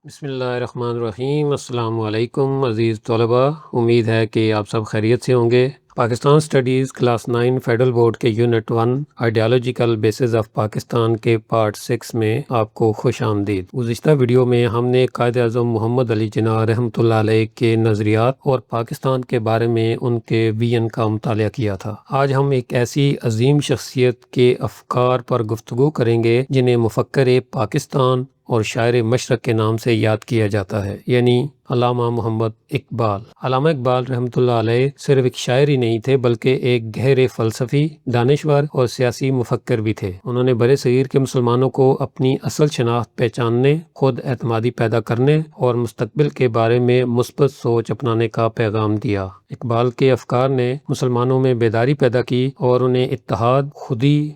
بسم اللہ الرحمن الرحیم۔ السلام علیکم عزیز طلباء، امید ہے کہ آپ سب خیریت سے ہوں گے۔ Pakistan studies class 9 federal board کے unit 1 ideological bases of Pakistan کے پارٹ 6 میں آپ کو خوش آمدید۔ گزشتہ ویڈیو میں ہم نے قائد اعظم محمد علی جناح رحمۃ اللہ علیہ کے نظریات اور پاکستان کے بارے میں ان کے ویژن کا مطالعہ کیا تھا۔ آج ہم ایک ایسی عظیم شخصیت کے افکار پر گفتگو کریں گے جنہیں مفکر پاکستان اور شاعر مشرق کے نام سے یاد کیا جاتا ہے، یعنی علامہ محمد اقبال۔ علامہ اقبال رحمۃ اللہ علیہ صرف ایک شاعر ہی نہیں تھے بلکہ ایک گہرے فلسفی، دانشور اور سیاسی مفکر بھی تھے۔ انہوں نے برِ صغیر کے مسلمانوں کو اپنی اصل شناخت پہچاننے، خود اعتمادی پیدا کرنے اور مستقبل کے بارے میں مثبت سوچ اپنانے کا پیغام دیا۔ اقبال کے افکار نے مسلمانوں میں بیداری پیدا کی اور انہیں اتحاد،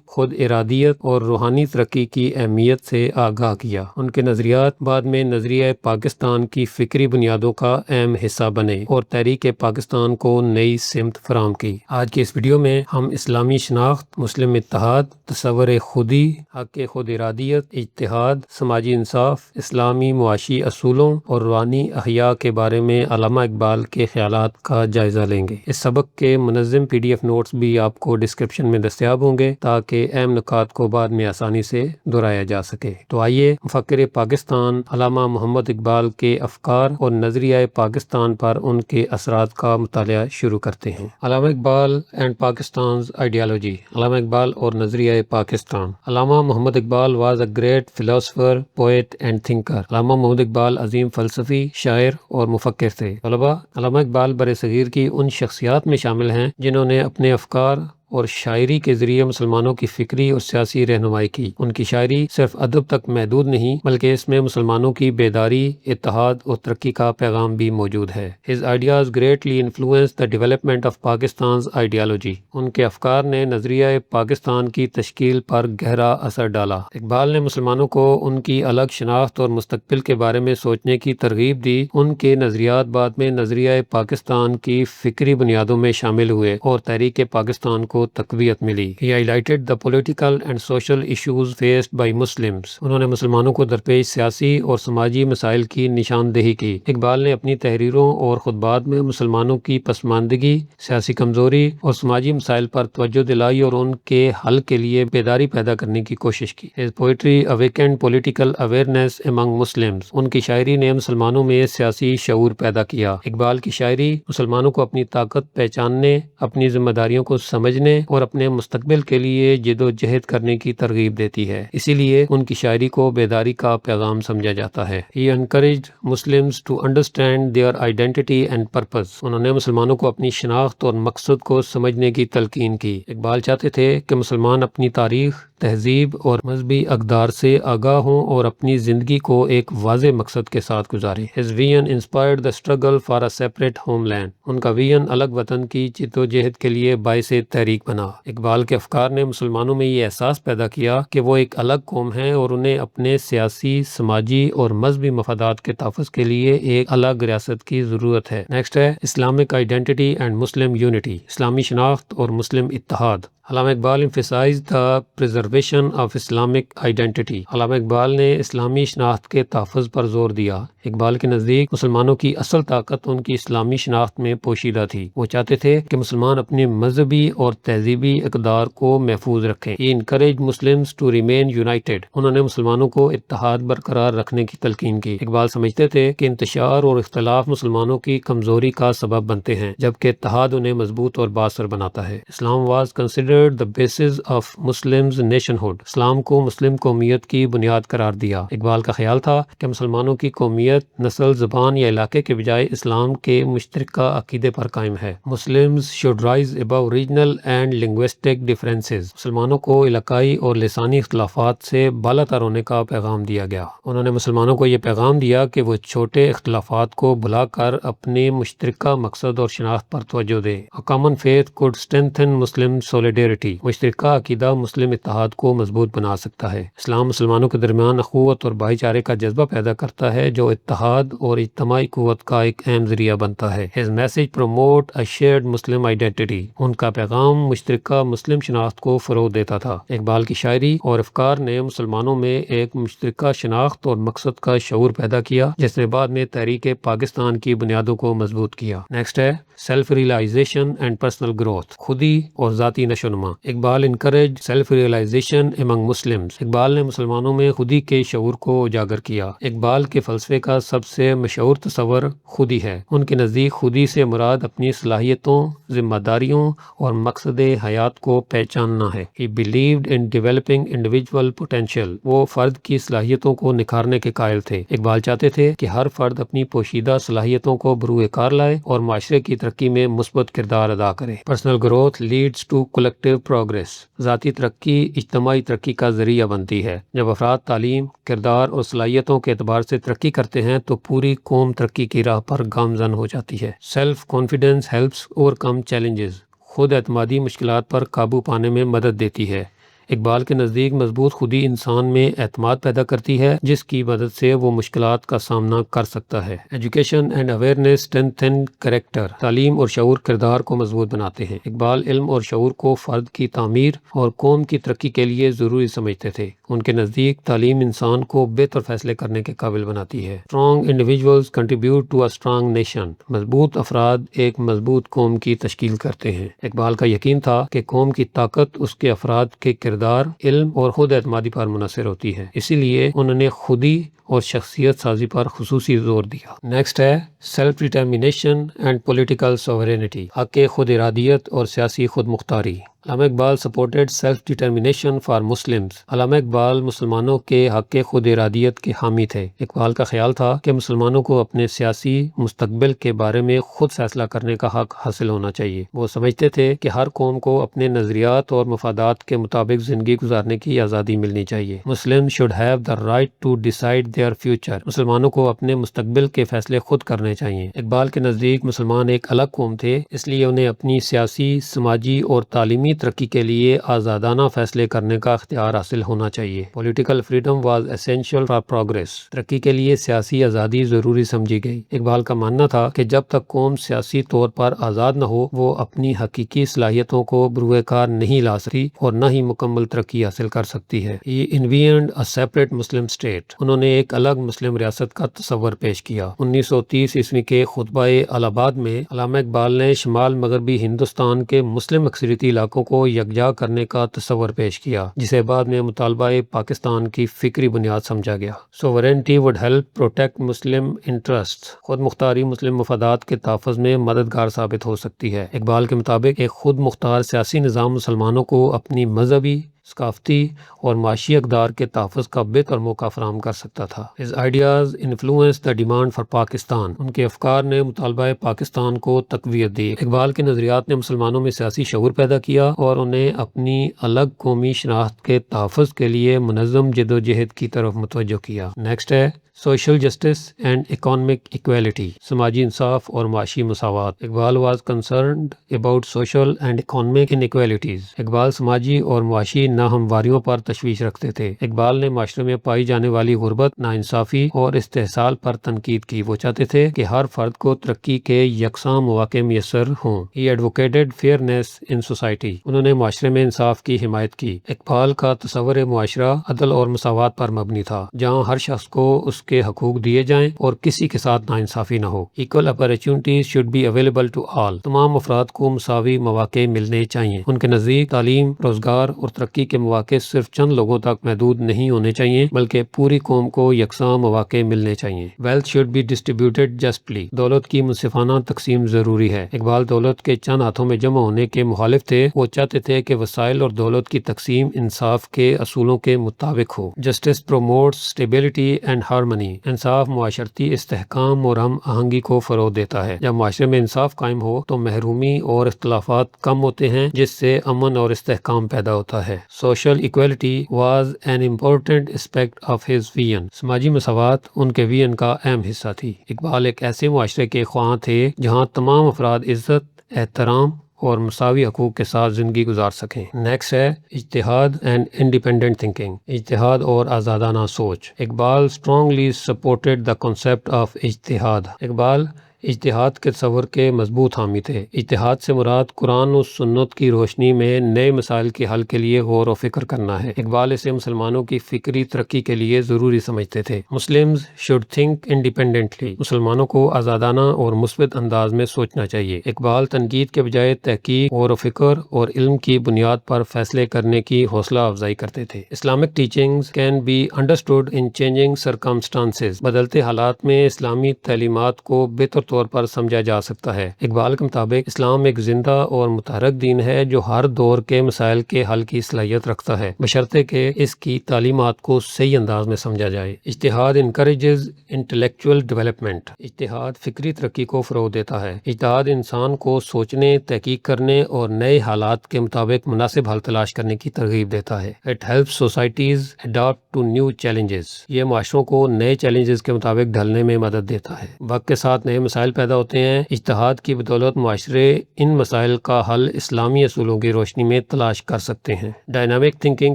خود ارادیت اور روحانی ترقی کی اہمیت سے آگاہ کیا۔ ان کے نظریات بعد میں نظریہ پاکستان کی فکری بنیادوں کا اہم حصہ بنے اور تحریک پاکستان کو نئی سمت فراہم کی۔ آج کے اس ویڈیو میں ہم اسلامی شناخت، مسلم اتحاد، تصور خودی، حق خود ارادیت، اجتہاد، سماجی انصاف، اسلامی معاشی اصولوں اور روحانی احیاء کے بارے میں علامہ اقبال کے خیالات کا جائزہ لیں گے۔ اس سبق کے منظم PDF نوٹس بھی آپ کو ڈسکرپشن میں دستیاب ہوں گے تاکہ اہم نکات کو بعد میں آسانی سے دہرایا جا سکے۔ تو آئیے مفکر پاکستان علامہ محمد اقبال کے افکار اور نظریہ پاکستان پر ان کے اثرات کا مطالعہ شروع کرتے ہیں۔ علامہ اقبال اینڈ پاکستانز آئیڈیالوجی۔ علامہ اقبال اور نظریہ Pakistan. Allama Muhammad Iqbal was a great philosopher, poet and thinker. Allama Muhammad Iqbal عظیم فلسفی، شاعر اور مفکر تھے۔ طلباء، علامہ اقبال برِ صغیر کی ان شخصیات میں شامل ہیں جنہوں نے اپنے افکار اور شاعری کے ذریعے مسلمانوں کی فکری اور سیاسی رہنمائی کی۔ ان کی شاعری صرف ادب تک محدود نہیں بلکہ اس میں مسلمانوں کی بیداری، اتحاد اور ترقی کا پیغام بھی موجود ہے۔ His ideas greatly influenced the development of Pakistan's ideology۔ ان کے افکار نے نظریہ پاکستان کی تشکیل پر گہرا اثر ڈالا۔ اقبال نے مسلمانوں کو ان کی الگ شناخت اور مستقبل کے بارے میں سوچنے کی ترغیب دی۔ ان کے نظریات بعد میں نظریہ پاکستان کی فکری بنیادوں میں شامل ہوئے اور تحریک پاکستان کو تقویت ملی۔ He highlighted the political and social issues faced by Muslims۔ انہوں نے مسلمانوں کو درپیش سیاسی اور سماجی مسائل کی نشاندہی کی۔ اقبال نے اپنی تحریروں اور خطبات میں مسلمانوں کی پسماندگی، سیاسی کمزوری اور سماجی مسائل پر توجہ دلائی اور ان کے حل کے لیے بیداری پیدا کرنے کی کوشش کی۔ His poetry awakened political awareness among Muslims۔ ان کی شاعری نے مسلمانوں میں سیاسی شعور پیدا کیا۔ اقبال کی شاعری مسلمانوں کو اپنی طاقت پہچاننے، اپنی ذمہ داریوں کو سمجھنے اور اپنے مستقبل کے لیے جد و جہد کرنے کی ترغیب دیتی ہے، اسی لیے ان کی شاعری کو بیداری کا پیغام سمجھا جاتا ہے۔ He encouraged Muslims to understand their identity and purpose۔ انہوں نے مسلمانوں کو اپنی شناخت اور مقصد کو سمجھنے کی تلقین کی۔ اقبال چاہتے تھے کہ مسلمان اپنی تاریخ، تہذیب اور مذہبی اقدار سے آگاہ ہوں اور اپنی زندگی کو ایک واضح مقصد کے ساتھ گزاریں۔ His vision inspired the struggle for a separate homeland۔ ان کا ویژن الگ وطن کی جد و جہد کے لیے باعث تحریک بنا۔ اقبال کے افکار نے مسلمانوں میں یہ احساس پیدا کیا کہ وہ ایک الگ قوم ہیں اور انہیں اپنے سیاسی، سماجی اور مذہبی مفادات کے تحفظ کے لیے ایک الگ ریاست کی ضرورت ہے۔ نیکسٹ ہے Islamic identity and Muslim unity. اسلامی شناخت اور مسلم اتحاد۔ علامہ Iqbal emphasized the preservation of Islamic identity۔ علامہ اقبال نے اسلامی شناخت کے تحفظ پر زور دیا۔ اقبال کے نزدیک مسلمانوں کی اصل طاقت ان کی اسلامی شناخت میں پوشیدہ تھی۔ وہ چاہتے تھے کہ مسلمان اپنے مذہبی اور تہذیبی اقدار کو محفوظ رکھیں۔ He encouraged Muslims to remain united۔ انہوں نے مسلمانوں کو اتحاد برقرار رکھنے کی تلقین کی۔ اقبال سمجھتے تھے کہ انتشار اور اختلاف مسلمانوں کی کمزوری کا سبب بنتے ہیں جبکہ اتحاد انہیں مضبوط اور بااثر بناتا ہے۔ اسلام was considered the basis of Muslims nationhood۔ اسلام کو مسلم قومیت کی بنیاد قرار دیا۔ اقبال کا خیال تھا کہ مسلمانوں کی قومیت نسل، زبان یا علاقے کے بجائے اسلام کے مشترکہ عقیدے پر قائم ہے۔ Muslims should rise above regional and linguistic differences۔ مسلمانوں کو علاقائی اور لسانی اختلافات سے بالاتر ہونے کا پیغام دیا گیا۔ انہوں نے مسلمانوں کو یہ پیغام دیا کہ وہ چھوٹے اختلافات کو بھلا کر اپنے مشترکہ مقصد اور شناخت پر توجہ دیں۔ A common faith could strengthen Muslim solidarity۔ سولیڈیرٹی، مشترکہ عقیدہ مسلم اتحاد کو مضبوط بنا سکتا ہے۔ اسلام مسلمانوں کے درمیان اخوت اور بھائی چارے کا جذبہ پیدا کرتا ہے جو اتحاد اور اجتماعی قوت کا ایک اہم ذریعہ بنتا ہے۔ His message promote a shared Muslim identity، ان کا پیغام مشترکہ مسلم شناخت کو فروغ دیتا تھا۔ اقبال کی شاعری اور افکار نے مسلمانوں میں ایک مشترکہ شناخت اور مقصد کا شعور پیدا کیا جس نے بعد میں تحریک پاکستان کی بنیادوں کو مضبوط کیا۔ نیکسٹ ہے self realisation and personal growth, خودی اور ذاتی نشوونما۔ Iqbal encourage self realisation among Muslims, Iqbal نے مسلمانوں میں خودی کے شعور کو اجاگر کیا۔ اقبال کے فلسفے کا سب سے مشہور تصور خودی ہے۔ ان کے نزدیک خودی سے مراد اپنی صلاحیتوں، ذمہ داریوں اور مقصد حیات کو پہچاننا ہے۔ He believed in developing individual potential، وہ فرد کی صلاحیتوں کو نکھارنے کے قائل تھے۔ اقبال چاہتے تھے کہ ہر فرد اپنی پوشیدہ صلاحیتوں کو بروئے کار لائے اور معاشرے کی ترقی میں مثبت کردار ادا کرے۔ Personal growth leads to collective progress, ذاتی ترقی اجتماعی ترقی کا ذریعہ بنتی ہے۔ جب افراد تعلیم، کردار اور صلاحیتوں کے اعتبار سے ترقی کرتے ہیں تو پوری قوم ترقی کی راہ پر گامزن ہو جاتی ہے۔ Self confidence helps overcome challenges, خود اعتمادی مشکلات پر قابو پانے میں مدد دیتی ہے۔ اقبال کے نزدیک مضبوط خودی انسان میں اعتماد پیدا کرتی ہے جس کی مدد سے وہ مشکلات کا سامنا کر سکتا ہے۔ Education and awareness strengthen character, تعلیم اور شعور کردار کو مضبوط بناتے ہیں۔ اقبال علم اور شعور کو فرد کی تعمیر اور قوم کی ترقی کے لیے ضروری سمجھتے تھے۔ ان کے نزدیک تعلیم انسان کو بہتر فیصلے کرنے کے قابل بناتی ہے۔ Strong individuals contribute to a strong nation, مضبوط افراد ایک مضبوط قوم کی تشکیل کرتے ہیں۔ اقبال کا یقین تھا کہ قوم کی طاقت اس کے افراد کے کردار، علم اور خود اعتمادی پر منحصر ہوتی ہے، اسی لیے انہوں نے خودی اور شخصیت سازی پر خصوصی زور دیا۔ نیکسٹ ہے self determination and political sovereignty, حق خود ارادیت اور سیاسی خود مختاری۔ علامہ Iqbal supported self determination for Muslims, علامہ اقبال مسلمانوں کے حق خود ارادیت کے حامی تھے۔ اقبال کا خیال تھا کہ مسلمانوں کو اپنے سیاسی مستقبل کے بارے میں خود فیصلہ کرنے کا حق حاصل ہونا چاہیے۔ وہ سمجھتے تھے کہ ہر قوم کو اپنے نظریات اور مفادات کے مطابق زندگی گزارنے کی آزادی ملنی چاہیے۔ Muslim should have the right to decide their future, مسلمانوں کو اپنے مستقبل کے فیصلے خود کرنے چاہیے۔ اقبال کے نزدیک مسلمان ایک الگ قوم تھے، اس لیے انہیں اپنی سیاسی، سماجی اور تعلیمی ترقی کے لیے آزادانہ فیصلے کرنے کا اختیار حاصل ہونا چاہیے۔ Political freedom was essential for progress, ترقی کے لیے سیاسی آزادی ضروری سمجھی گئی۔ اقبال کا ماننا تھا کہ جب تک قوم سیاسی طور پر آزاد نہ ہو وہ اپنی حقیقی صلاحیتوں کو بروئے کار نہیں لا سکتی اور نہ ہی مکمل ترقی حاصل کر سکتی ہے۔ He envisioned a separate Muslim state، انہوں نے ایک الگ مسلم ریاست کا تصور پیش کیا۔ 1930 عیسوی کے خطبہ الہاباد میں علامہ اقبال نے شمال مغربی ہندوستان کے مسلم اکثریتی علاقوں کو یکجا کرنے کا تصور پیش کیا جسے بعد میں مطالبہ پاکستان کی فکری بنیاد سمجھا گیا۔ Sovereignty would help protect Muslim interest, خود مختاری مسلم مفادات کے تحفظ میں مددگار ثابت ہو سکتی ہے۔ اقبال کے مطابق ایک خود مختار سیاسی نظام مسلمانوں کو اپنی مذہبی، ثقافتی اور معاشی اقدار کے تحفظ کا بہتر موقع فراہم کر سکتا تھا۔ His ideas influenced the demand for Pakistan، ان کے افکار نے مطالبہ پاکستان کو تقویت دی۔ اقبال کے نظریات نے مسلمانوں میں سیاسی شعور پیدا کیا اور انہیں اپنی الگ قومی شناخت کے تحفظ کے لیے منظم جدوجہد کی طرف متوجہ کیا۔ نیکسٹ ہے social justice and economic equality, سماجی انصاف اور معاشی مساوات۔ Iqbal was concerned about social and economic inequalities, Iqbal سماجی اور معاشی ناہمواریوں پر تشویش رکھتے تھے۔ اقبال نے معاشرے میں پائی جانے والی غربت، ناانصافی اور استحصال پر تنقید کی۔ وہ چاہتے تھے کہ ہر فرد کو ترقی کے یکساں مواقع میسر ہوں۔ He advocated fairness in society، انہوں نے معاشرے میں انصاف کی حمایت کی۔ اقبال کا تصور معاشرہ عدل اور مساوات پر مبنی تھا، جہاں ہر شخص کو اس کے حقوق دیے جائیں اور کسی کے ساتھ ناانصافی نہ ہو۔ Equal opportunities should be available to all، تمام افراد کو مساوی مواقع ملنے چاہیے۔ ان کے نزدیک تعلیم، روزگار اور ترقی کے مواقع صرف چند لوگوں تک محدود نہیں ہونے چاہیے بلکہ پوری قوم کو یکساں مواقع ملنے چاہیے۔ Wealth should be distributed justly، دولت کی منصفانہ تقسیم ضروری ہے۔ اقبال دولت کے چند ہاتھوں میں جمع ہونے کے مخالف تھے، وہ چاہتے تھے کہ وسائل اور دولت کی تقسیم انصاف کے اصولوں کے مطابق ہو۔ Justice promotes stability and harmony، انصاف معاشرتی استحکام اور ہم آہنگی کو فروغ دیتا ہے۔ جب معاشرے میں انصاف قائم ہو تو محرومی اور اختلافات کم ہوتے ہیں جس سے امن اور استحکام پیدا ہوتا ہے۔ Social equality was an important aspect of his vision, سماجی مساوات ان کے ویژن کا اہم حصہ تھی۔ اقبال ایک ایسے معاشرے کے خواہاں تھے جہاں تمام افراد عزت، احترام اور مساوی حقوق کے ساتھ زندگی گزار سکیں۔ نیکسٹ ہے اجتہاد اینڈ انڈیپینڈنٹ تھنکنگ، اجتہاد اور آزادانہ سوچ۔ Iqbal strongly supported the concept of اجتہاد۔ اقبال اجتہاد کے تصور کے مضبوط حامی تھے۔ اجتہاد سے مراد قرآن و سنت کی روشنی میں نئے مسائل کے حل کے لیے غور و فکر کرنا ہے۔ اقبال اسے مسلمانوں کی فکری ترقی کے لیے ضروری سمجھتے تھے۔ مسلمز شوڈ تھنک انڈیپینڈنٹلی، مسلمانوں کو آزادانہ اور مثبت انداز میں سوچنا چاہیے۔ اقبال تنقید کے بجائے تحقیق، غور و فکر اور علم کی بنیاد پر فیصلے کرنے کی حوصلہ افزائی کرتے تھے۔ Islamic teachings can be understood in changing circumstances, بدلتے حالات میں اسلامی تعلیمات کو بہتر طور پر سمجھا جا سکتا ہے۔ اقبال کے مطابق اسلام ایک زندہ اور متحرک دین ہے جو ہر دور کے مسائل کے حل کی صلاحیت رکھتا ہے، بشرطے کہ اس کی تعلیمات کو صحیح انداز میں سمجھا جائے۔ اجتہاد انکریجز انٹلیکچوئل ڈیولپمنٹ، اجتہاد فکری ترقی کو فروغ دیتا ہے۔ اجتہاد انسان کو سوچنے، تحقیق کرنے اور نئے حالات کے مطابق مناسب حل تلاش کرنے کی ترغیب دیتا ہے۔ It helps societies adapt to new challenges, یہ معاشروں کو نئے چیلنجز کے مطابق ڈھلنے میں مدد دیتا ہے۔ وقت کے ساتھ نئے مسائل پیدا ہوتے ہیں، اجتہاد کی بدولت معاشرے ان مسائل کا حل اسلامی اصولوں کی روشنی میں تلاش کر سکتے ہیں۔ Dynamic thinking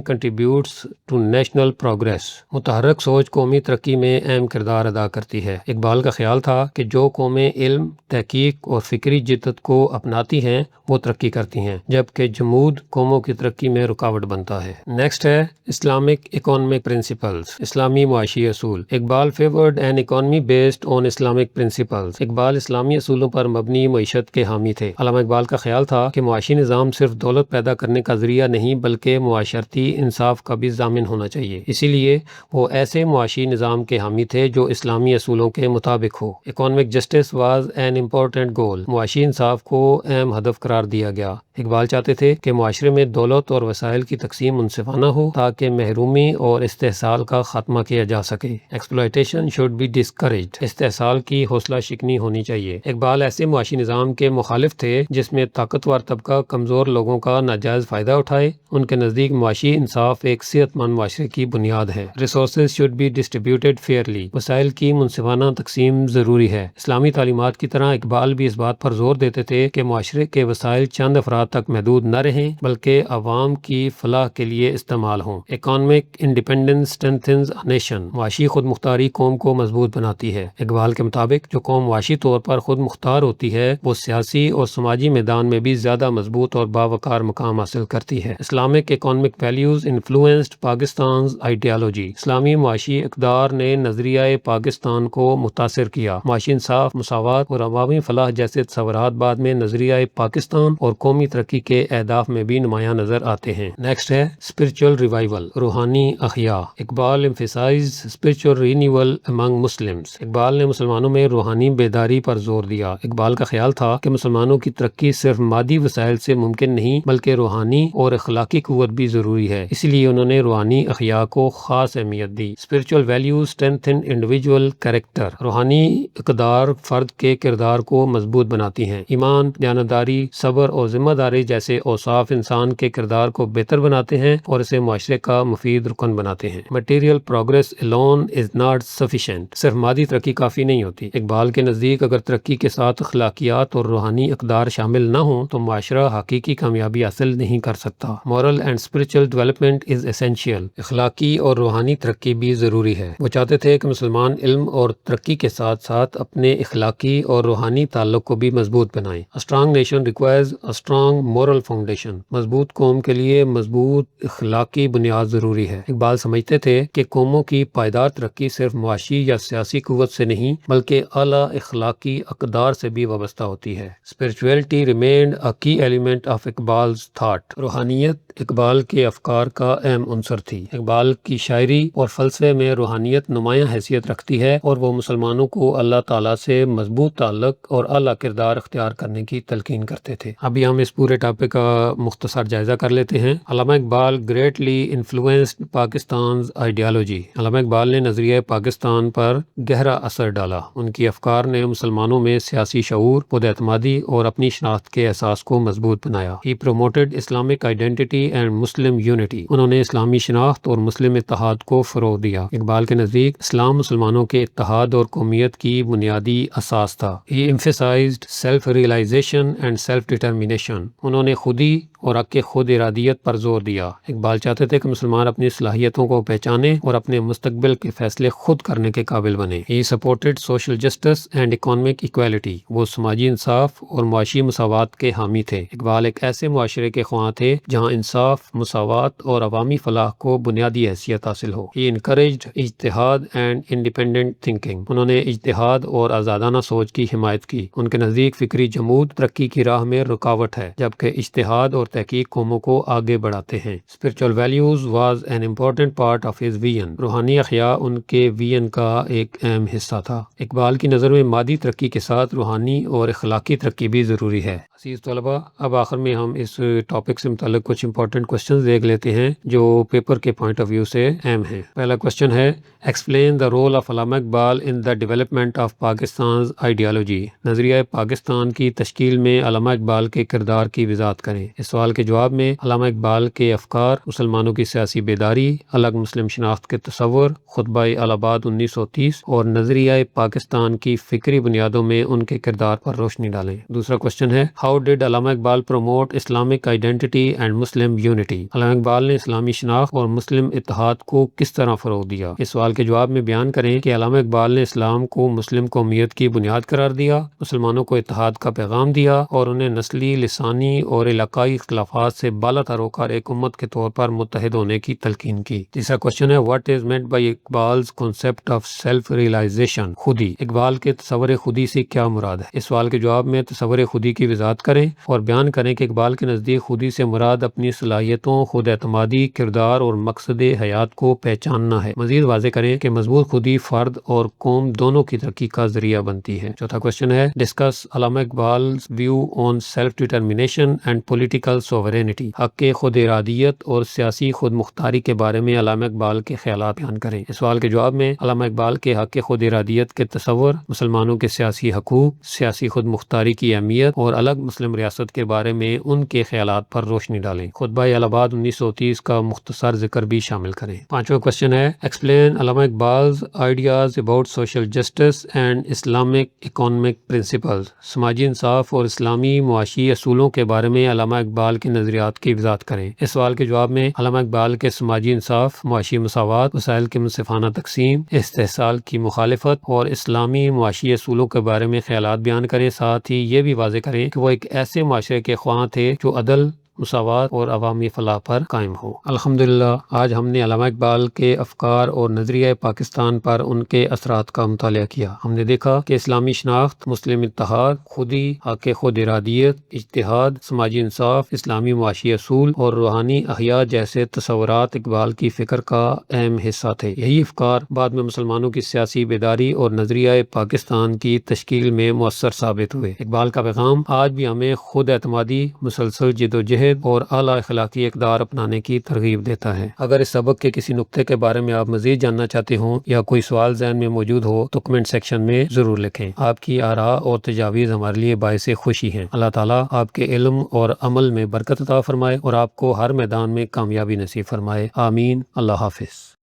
contributes to national progress, متحرک سوچ قومی ترقی میں اہم کردار ادا کرتی ہے۔ اقبال کا خیال تھا کہ جو قومیں علم، تحقیق اور فکری جدت کو اپناتی ہیں وہ ترقی کرتی ہیں، جبکہ جمود قوموں کی ترقی میں رکاوٹ بنتا ہے۔ نیکسٹ ہے اسلامک اکانومک پرنسپلز، اسلامی معاشی اصول۔ Iqbal favoured an economy based on Islamic principles, Iqbal اسلامی اصولوں پر مبنی معیشت کے حامی تھے۔ علامہ اقبال کا خیال تھا کہ معاشی نظام صرف دولت پیدا کرنے کا ذریعہ نہیں بلکہ معاشرتی انصاف کا بھی ضامن ہونا چاہیے، اسی لیے وہ ایسے معاشی نظام کے حامی تھے جو اسلامی اصولوں کے مطابق ہو۔ Economic justice was an important goal, معاشی انصاف کو اہم ہدف قرار دیا گیا۔ اقبال چاہتے تھے کہ معاشرے میں دولت اور وسائل کی تقسیم منصفانہ ہو تاکہ محرومی اور استحصال کا خاتمہ کیا جا سکے۔ ایکسپلائٹیشن شوڈ بی ڈسکریجڈ، استحصال کی حوصلہ شکنی ہونی چاہیے۔ اقبال ایسے معاشی نظام کے مخالف تھے جس میں طاقتور طبقہ کمزور لوگوں کا ناجائز فائدہ اٹھائے۔ ان کے نزدیک معاشی انصاف ایک صحت مند معاشرے کی بنیاد ہے۔ Resources should be distributed fairly, وسائل کی منصفانہ تقسیم ضروری ہے۔ اسلامی تعلیمات کی طرح اقبال بھی اس بات پر زور دیتے تھے کہ معاشرے کے وسائل چند افراد تک محدود نہ رہیں بلکہ عوام کی فلاح کے لیے استعمال ہوں۔ Economic independence strengthens a nation, معاشی خود مختاری قوم کو مضبوط بناتی ہے۔ اقبال کے مطابق جو قوم معاشی طور پر خود مختار ہوتی ہے وہ سیاسی اور سماجی میدان میں بھی زیادہ مضبوط اور باوقار مقام حاصل کرتی ہے۔ Islamic economic values influenced Pakistan's ideology, اسلامی معاشی اقدار نے نظریہ پاکستان کو متاثر کیا۔ معاشی انصاف، مساوات اور عوامی فلاح جیسے تصورات بعد میں نظریہ پاکستان اور قومی ترقی کے اہداف میں بھی نمایاں نظر آتے ہیں۔ نیکسٹ ہے اسپرچل ریوائول، روحانی احیاء۔ Iqbal emphasized spiritual renewal among Muslims، Iqbal نے مسلمانوں میں روحانی بیداری پر زور دیا۔ اقبال کا خیال تھا کہ مسلمانوں کی ترقی صرف مادی وسائل سے ممکن نہیں بلکہ روحانی اور اخلاقی قوت بھی ضروری ہے، اسی لیے انہوں نے روحانی احیاء کو خاص اہمیت دی۔ Spiritual values strengthen individual character، روحانی اقدار فرد کے کردار کو مضبوط بناتی ہیں۔ ایمان، دیانتداری، صبر اور ذمہ داری جیسے اوصاف انسان کے کردار کو بہتر بناتے ہیں اور اسے معاشرے کا مفید رکن بناتے ہیں۔ Material progress alone is not sufficient، صرف مادی ترقی کافی نہیں ہوتی۔ اقبال کے نزدیک اگر ترقی کے ساتھ اخلاقیات اور روحانی اقدار شامل نہ ہوں تو معاشرہ حقیقی کامیابی حاصل نہیں کر سکتا۔ Moral and spiritual development is essential، اخلاقی اور روحانی ترقی بھی ضروری ہے۔ وہ چاہتے تھے کہ مسلمان علم اور ترقی کے ساتھ ساتھ اپنے اخلاقی اور روحانی تعلق کو بھی مضبوط بنائیں۔ A strong nation requires a strong moral foundation، مضبوط قوم کے لیے مضبوط اخلاقی بنیاد ضروری ہے۔ اقبال سمجھتے تھے کہ قوموں کی پائیدار ترقی صرف معاشی یا سیاسی قوت سے نہیں بلکہ اعلیٰ اخلاقی اقدار سے بھی وابستہ ہوتی ہے۔ Spirituality remained a key element of Iqbal's thought، روحانیت اقبال کے افکار کا اہم عنصر تھی۔ اقبال کی شاعری اور فلسفے میں روحانیت نمایاں حیثیت رکھتی ہے اور وہ مسلمانوں کو اللہ تعالیٰ سے مضبوط تعلق اور اعلیٰ کردار اختیار کرنے کی تلقین کرتے تھے۔ ابھی ہم اس پورے ٹاپک کا مختصر جائزہ کر لیتے ہیں۔ علامہ Iqbal greatly influenced Pakistan's ideology, علامہ اقبال نے نظریہ پاکستان پر گہرا اثر ڈالا۔ ان کی افکار نے مسلمانوں میں سیاسی شعور، خود اعتمادی اور اپنی شناخت کے احساس کو مضبوط بنایا۔ He promoted Islamic identity and Muslim unity. انہوں نے اسلامی شناخت اور مسلم اتحاد کو فروغ دیا. اقبال کے نزدیک اسلام مسلمانوں کے اتحاد اور قومیت کی بنیادی اساس تھا. He emphasized self-realization and self-determination. انہوں نے خودی اور حق خود ارادیت پر زور دیا. اقبال چاہتے تھے کہ مسلمان اپنی صلاحیتوں کو پہچانیں اور اپنے مستقبل کے فیصلے خود کرنے کے قابل بنیں. He supported social justice and economic equality. وہ سماجی انصاف اور معاشی مساوات کے حامی تھے. اقبال ایک ایسے معاشرے کے خواہاں تھے جہاں انصاف، مساوات اور عوامی فلاح کو بنیادی حیثیت حاصل ہو. He encouraged اجتہاد and independent thinking. انہوں نے اجتہاد اور آزادانہ سوچ کی حمایت کی. ان کے نزدیک فکری جمود ترقی کی راہ میں رکاوٹ ہے، جبکہ اجتہاد اور تحقیق قوموں کو آگے بڑھاتے ہیں. Spiritual values was an important part of his vision. روحانی احیاء ان کے ویژن کا ایک اہم حصہ تھا. اقبال کی نظر میں مادی ترقی کے ساتھ روحانی اور اخلاقی ترقی بھی ضروری ہے. عزیز طلباء، اب آخر میں ہم اس ٹاپک سے متعلق کچھ امپورٹنٹ کوسچنز دیکھ لیتے ہیں جو پیپر کے پوائنٹ آف ویو سے اہم ہیں. پہلا کوسچن ہے explain the role of Allama Iqbal in the development of Pakistan's ideology. نظریہ پاکستان کی تشکیل میں علامہ اقبال کے کردار کی وضاحت کریں. اس سوال کے جواب میں علامہ اقبال کے افکار، مسلمانوں کی سیاسی بیداری، الگ مسلم شناخت کے تصور، خطبہ الہ آباد 1930 اور نظریہ پاکستان کی فکری بنیادوں میں ان کے کردار پر روشنی ڈالیں. دوسرا کوسچن ہے how did Allama Iqbal promote Islamic identity and Muslim unity. علامہ اقبال نے اسلامی شناخت اور مسلم اتحاد کو کس طرح فروغ دیا. اس سوال کے جواب میں بیان کریں کہ علامہ اقبال نے اسلام کو مسلم قومیت کی بنیاد قرار دیا، مسلمانوں کو اتحاد کا پیغام دیا اور انہیں نسلی، لسانی اور علاقائی اختلافات سے بالا تر ہو کر ایک امت کے طور پر متحد ہونے کی تلقین کی. تیسرا کوسچن ہے what is meant by Iqbal's concept of self realisation. خودی. اقبال کے تصور خودی سے کیا مراد ہے. اس سوال کے جواب میں تصور خودی کی وضاحت کریں اور بیان کریں کہ اقبال کے نزدیک خودی سے مراد اپنی صلاحیتوں، خود اعتمادی، کردار اور مقصد حیات کو پہچاننا ہے. مزید واضح کریں کہ مضبوط خودی فرد اور قوم دونوں کی ترقی کا ذریعہ بنتی ہے. چوتھا کوسچن ہے discuss Allama اقبال's view on self-determination and political sovereignty. حق خود ارادیت اور سیاسی خود مختاری کے بارے میں علامہ اقبال کے خیالات بیان کریں. اس سوال کے جواب میں علامہ اقبال کے حق خود ارادیت کے تصور، مسلمانوں کے سیاسی حقوق، سیاسی خود مختاری کی اہمیت اور الگ مسلم ریاست کے بارے میں ان کے خیالات پر روشنی ڈالیں. خطبہ الہ آباد 1930 کا مختصر ذکر بھی شامل کریں. پانچواں کوسچن ہے explain Allama اقبال's ideas about social justice and Islamic economic principles. سماجی انصاف اور اسلامی معاشی اصولوں کے بارے میں علامہ اقبال کے نظریات کی وضاحت کریں. اس سوال کے جواب میں علامہ اقبال کے سماجی انصاف، معاشی مساوات، وسائل کی منصفانہ تقسیم، استحصال کی مخالفت اور اسلامی معاشی اصولوں کے بارے میں خیالات بیان کریں. ساتھ ہی یہ بھی واضح کریں کہ وہ ایک ایسے معاشرے کے خواہاں تھے جو عدل، مساوات اور عوامی فلاح پر قائم ہو. الحمدللہ آج ہم نے علامہ اقبال کے افکار اور نظریہ پاکستان پر ان کے اثرات کا مطالعہ کیا. ہم نے دیکھا کہ اسلامی شناخت، مسلم اتحاد، خودی، حق خود ارادیت، اجتہاد، سماجی انصاف، اسلامی معاشی اصول اور روحانی احیاء جیسے تصورات اقبال کی فکر کا اہم حصہ تھے. یہی افکار بعد میں مسلمانوں کی سیاسی بیداری اور نظریہ پاکستان کی تشکیل میں مؤثر ثابت ہوئے. اقبال کا پیغام آج بھی ہمیں خود اعتمادی، مسلسل جدوجہد اور اعلیٰ اخلاقی اقدار اپنانے کی ترغیب دیتا ہے. اگر اس سبق کے کسی نقطے کے بارے میں آپ مزید جاننا چاہتے ہوں یا کوئی سوال ذہن میں موجود ہو تو کمنٹ سیکشن میں ضرور لکھیں. آپ کی آراء اور تجاویز ہمارے لیے باعث خوشی ہیں. اللہ تعالیٰ آپ کے علم اور عمل میں برکت عطا فرمائے اور آپ کو ہر میدان میں کامیابی نصیب فرمائے. آمین. اللہ حافظ.